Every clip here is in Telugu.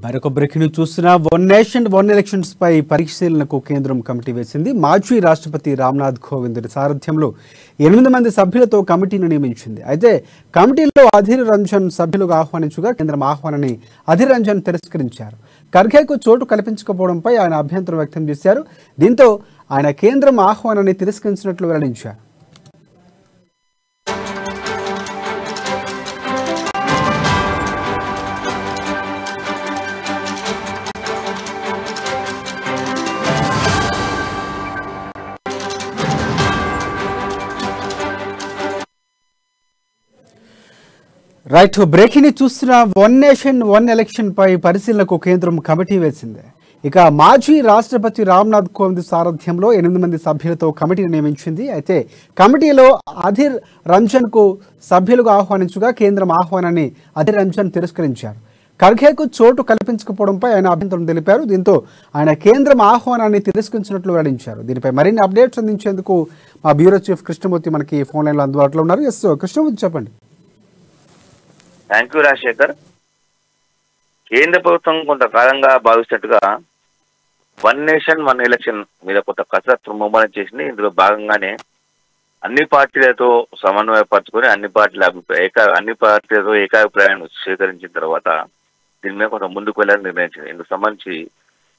మరొక బ్రేకింగ్ చూస్తున్న వన్ నేషన్ వన్ ఎలక్షన్స్ పై పరిశీలనకు కేంద్రం కమిటీ వేసింది. మాజీ రాష్ట్రపతి రామ్నాథ్ కోవింద్ సారథ్యంలో 8 మంది సభ్యులతో కమిటీని నియమించింది. అయితే కమిటీలో అధీర్ రంజన్ సభ్యులుగా ఆహ్వానించగా కేంద్రం ఆహ్వానాన్ని అధీర్ రంజన్ తిరస్కరించారు. ఖర్గేకు చోటు కల్పించకపోవడంపై ఆయన అభ్యంతరం వ్యక్తం చేశారు. దీంతో ఆయన కేంద్రం ఆహ్వానాన్ని తిరస్కరించినట్లు వెల్లడించారు. రైట్, బ్రేకింగ్ చూస్తున్న వన్ నేషన్ వన్ ఎలక్షన్ పై పరిశీలనకు కేంద్రం కమిటీ వేసింది. ఇక మాజీ రాష్ట్రపతి రామ్నాథ్ కోవింద్ సారథ్యంలో 8 మంది సభ్యులతో కమిటీని నియమించింది. అయితే కమిటీలో అధీర్ రంజన్ కు సభ్యులుగా ఆహ్వానించగా కేంద్రం ఆహ్వానాన్ని అధీర్ రంజన్ తిరస్కరించారు. ఖర్గేకు చోటు కల్పించకపోవడంపై ఆయన అభ్యంతరం తెలిపారు. దీంతో ఆయన కేంద్రం ఆహ్వానాన్ని తిరస్కరించినట్లు వెల్లడించారు. దీనిపై మరిన్ని అప్డేట్స్ అందించేందుకు మా బ్యూరో చీఫ్ కృష్ణమూర్తి మనకి ఫోన్ లైన్లో అందుబాటులో ఉన్నారు. ఎస్ కృష్ణమూర్తి, చెప్పండి. Thank you Rajasekhar. కేంద్ర ప్రభుత్వం కొంతకాలంగా భావిస్తున్నట్టుగా వన్ నేషన్ వన్ ఎలక్షన్ మీద కొంత కసరత్తు ముమ్మరం చేసింది. ఇందులో భాగంగానే అన్ని పార్టీలతో సమన్వయపరచుకొని అన్ని పార్టీలతో ఏకాభిప్రాయాన్ని స్వీకరించిన తర్వాత దీని మీద కొంత ముందుకు వెళ్ళాలని నిర్ణయించింది. ఇందుకు సంబంధించి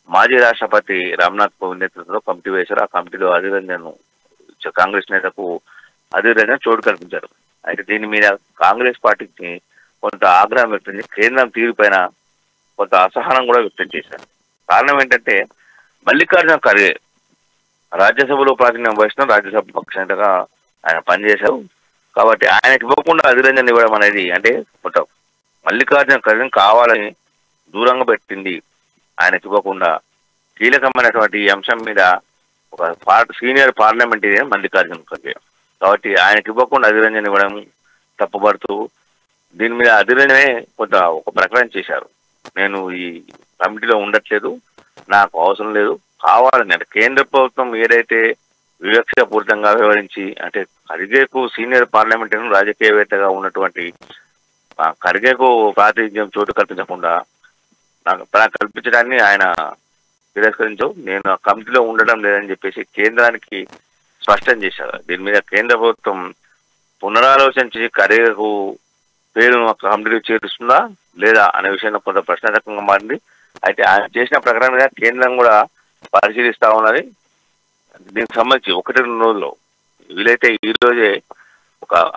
మాజీ రాష్ట్రపతి రామ్నాథ్ కోవింద్ నేతృత్వంలో కమిటీ వేశారు. ఆ కమిటీలో అధీర్ రంజన్, కాంగ్రెస్ నేతకు అధీర్ రంజన్ చోటు కల్పించారు. అయితే దీని మీద కాంగ్రెస్ పార్టీకి కొంత ఆగ్రహం వ్యక్తం చేసి కేంద్రం తీరుపైన కొంత అసహనం కూడా వ్యక్తం చేశారు. కారణం ఏంటంటే మల్లికార్జున ఖర్గే రాజ్యసభలో ప్రాతినిధ్యం వహిస్తున్న రాజ్యసభ పక్ష నేతగా ఆయన పనిచేశారు. కాబట్టి ఆయనకి ఇవ్వకుండా అధీర్ రంజన్ ఇవ్వడం అనేది అంటే కొంత మల్లికార్జున ఖర్గే కావాలని దూరంగా పెట్టింది. ఆయనకి ఇవ్వకుండా కీలకమైనటువంటి ఈ అంశం మీద ఒక సీనియర్ పార్లమెంటేరియన్ మల్లికార్జున ఖర్గే, కాబట్టి ఆయనకి ఇవ్వకుండా అధీర్ రంజన్ ఇవ్వడం తప్పుపడుతూ దీని మీద అధీర్ రంజనే కొంత ఒక ప్రకటన చేశారు. నేను ఈ కమిటీలో ఉండట్లేదు, నాకు అవసరం లేదు, కావాలని అంటే కేంద్ర ప్రభుత్వం ఏదైతే వివక్షపూరితంగా వ్యవహరించి అంటే ఖర్గేకు సీనియర్ పార్లమెంటరీ రాజకీయవేత్తగా ఉన్నటువంటి ఖర్గేకు ప్రాతినిధ్యం చోటు కల్పించకుండా నాకు కల్పించడాన్ని ఆయన తిరస్కరించవు, నేను ఆ కమిటీలో ఉండడం లేదని చెప్పేసి కేంద్రానికి స్పష్టం చేశారు. దీని మీద కేంద్ర ప్రభుత్వం పునరాలోచించి ఖర్గేకు పేరును కమిటీలో చేరుస్తుందా లేదా అనే విషయంలో కొంత ప్రశ్నార్థకంగా మారింది. అయితే ఆయన చేసిన ప్రకటన మీద కేంద్రం కూడా పరిశీలిస్తా ఉన్నది. దీనికి సంబంధించి 1-2 రోజుల్లో వీలైతే ఈ రోజే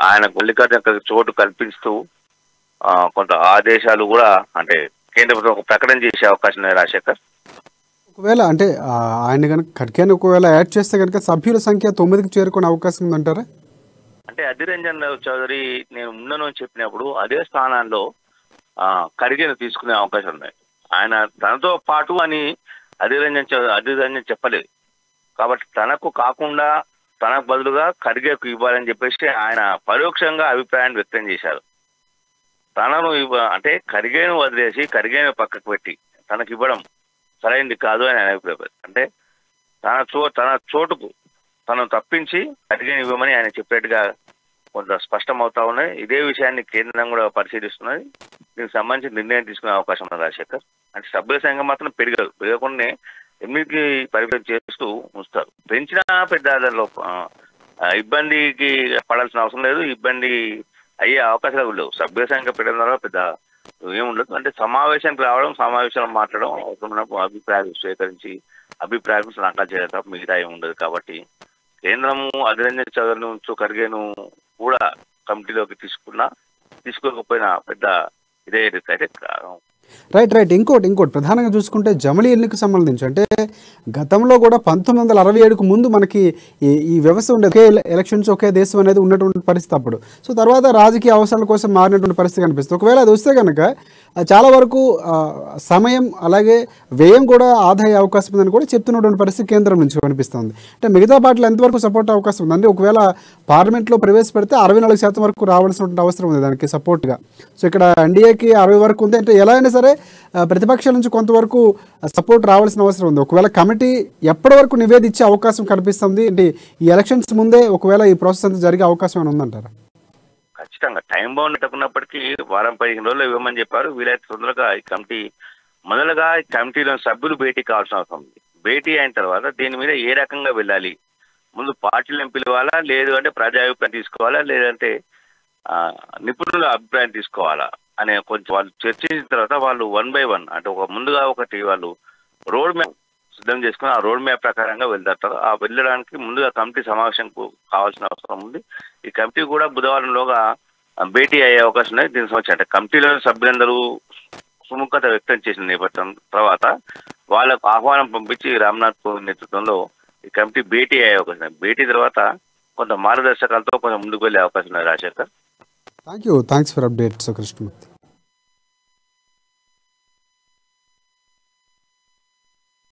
ఆయన మల్లికార్జున చోటు కల్పిస్తూ కొంత ఆదేశాలు కూడా అంటే కేంద్ర ప్రభుత్వం ఒక ప్రకటన చేసే అవకాశం ఉంది. రాజశేఖర్, ఒకవేళ అంటే ఆయన కనుక ఖర్గేని ఒకవేళ యాడ్ చేస్తే కనుక సభ్యుల సంఖ్య 9కి చేరుకునే అవకాశం ఉందంటారా? అంటే అధీర్ రంజన్ చౌదరి నేను ఉండను అని చెప్పినప్పుడు అదే స్థానాల్లో ఖర్గేను తీసుకునే అవకాశం ఉన్నాయి. ఆయన తనతో పాటు అని అధీర్ రంజన్ చెప్పలేదు. కాబట్టి తనకు కాకుండా తనకు బదులుగా ఖర్గేకు ఇవ్వాలని చెప్పేసి ఆయన పరోక్షంగా అభిప్రాయాన్ని వ్యక్తం చేశారు. తనను అంటే ఖర్గేను వదిలేసి ఖర్గేను పక్కకు పెట్టి తనకు ఇవ్వడం సరైనది కాదు అని ఆయన అభిప్రాయం. అంటే తన చోటుకు తను తప్పించి ఖర్గేని ఇవ్వమని ఆయన చెప్పేట్టుగా కొంత స్పష్టం అవుతా ఉన్నాయి. ఇదే విషయాన్ని కేంద్రం కూడా పరిశీలిస్తున్నది. దీనికి సంబంధించి నిర్ణయం తీసుకునే అవకాశం ఉంది. రాజశేఖర్, అంటే సభ్యుల సంఖ్య మాత్రం పెరగకుండా 8కి పరిమితం చేస్తూ ఉంచుతారు. పెంచినా పెద్ద దానిలో ఇబ్బందికి పడాల్సిన అవసరం లేదు, ఇబ్బంది అయ్యే అవకాశాలు లేవు. సభ్యుల సంఖ్య పెరగడం ద్వారా పెద్ద ఏముండదు. అంటే సమావేశానికి రావడం, సమావేశంలో మాట్లాడడం, అవసరమైన అభిప్రాయాలు స్వీకరించి అభిప్రాయాలు సలహాలు చేయడం తప్ప మిగతా ఏమి ఉండదు. కాబట్టి కేంద్రము అధీర్ రంజన్ చౌదరి నుంచి ఖర్గేను కూడా కమిటీలోకి తీసుకోకపోయినా పెద్ద ఇదే అయితే రైట్ ఇంకోటి ప్రధానంగా చూసుకుంటే జమిలీ ఎన్నికకు సంబంధించి అంటే గతంలో కూడా 1967కు ముందు మనకి ఈ వ్యవస్థ ఉండేది. ఒకే ఎలక్షన్స్ ఒకే దేశం అనేది ఉన్నటువంటి పరిస్థితి అప్పుడు. సో తర్వాత రాజకీయ అవసరాల కోసం మారినటువంటి పరిస్థితి కనిపిస్తుంది. ఒకవేళ అది వస్తే కనుక చాలా వరకు సమయం అలాగే వ్యయం కూడా ఆదా అయ్యే అవకాశం ఉందని కూడా చెప్తున్నటువంటి పరిస్థితి కేంద్రం నుంచి కనిపిస్తుంది. అంటే మిగతా పార్టీలు ఎంతవరకు సపోర్ట్ అవకాశం ఉందండి? ఒకవేళ పార్లమెంట్లో ప్రవేశపెడితే 64% వరకు రావాల్సినటువంటి అవసరం ఉంది దానికి సపోర్ట్గా. సో ఇక్కడ ఎన్డీఏకి 60 వరకు ఉంది. అంటే ఎలా అయినా సరే ప్రతిపక్షాల నుంచి కొంతవరకు సపోర్ట్ రావాల్సిన అవసరం ఉంది. ఒకవేళ కమిటీ ఎప్పటి వరకు నివేదించే అవకాశం కనిపిస్తుంది? అంటే ఈ ఎలక్షన్స్ ముందే ఒకవేళ ఈ ప్రాసెస్ అంతా జరిగే అవకాశం ఏమైనా ఉందంటారా? ఖచ్చితంగా టైం బౌండ్ పెట్టుకున్నప్పటికీ వారం 15 రోజులు ఇవ్వమని చెప్పారు. వీలైతే తొందరగా ఈ కమిటీ మొదలుగా ఈ కమిటీలో సభ్యులు భేటీ కావాల్సిన అవసరం ఉంది. భేటీ అయిన తర్వాత దీని మీద ఏ రకంగా వెళ్ళాలి, ముందు పార్టీలను పిలవాలా, లేదు అంటే ప్రజాభిప్రాయం తీసుకోవాలా, లేదంటే నిపుణుల అభిప్రాయం తీసుకోవాలా అనే కొంచెం వాళ్ళు చర్చించిన తర్వాత వాళ్ళు 1 by 1 అంటే ముందుగా ఒకటి వాళ్ళు రోడ్ మ్యాప్ సిద్ధం చేసుకుని ఆ రోడ్ మ్యాప్ ప్రకారంగా వెళ్తారు. ఆ వెళ్ళడానికి ముందుగా కమిటీ సమావేశంకు కావాల్సిన అవసరం ఉంది. ఈ కమిటీ కూడా బుధవారంలోగా భేటీ అయ్యే అవకాశం ఉంది. దీనికి సంబంధించి అంటే కమిటీలో సభ్యులందరూ సుముఖత వ్యక్తం చేసిన నేపథ్యం తర్వాత వాళ్ళకు ఆహ్వానం పంపించి రామ్నాథ్ కోవింద్ నేతృత్వంలో ఈ కమిటీ భేటీ అయ్యే అవకాశం ఉంది. భేటీ తర్వాత కొంత మార్గదర్శకాలతో కొంచెం ముందుకు వెళ్ళే అవకాశం ఉంది. Rajasekhar, thanks for updates Krishnamurthy.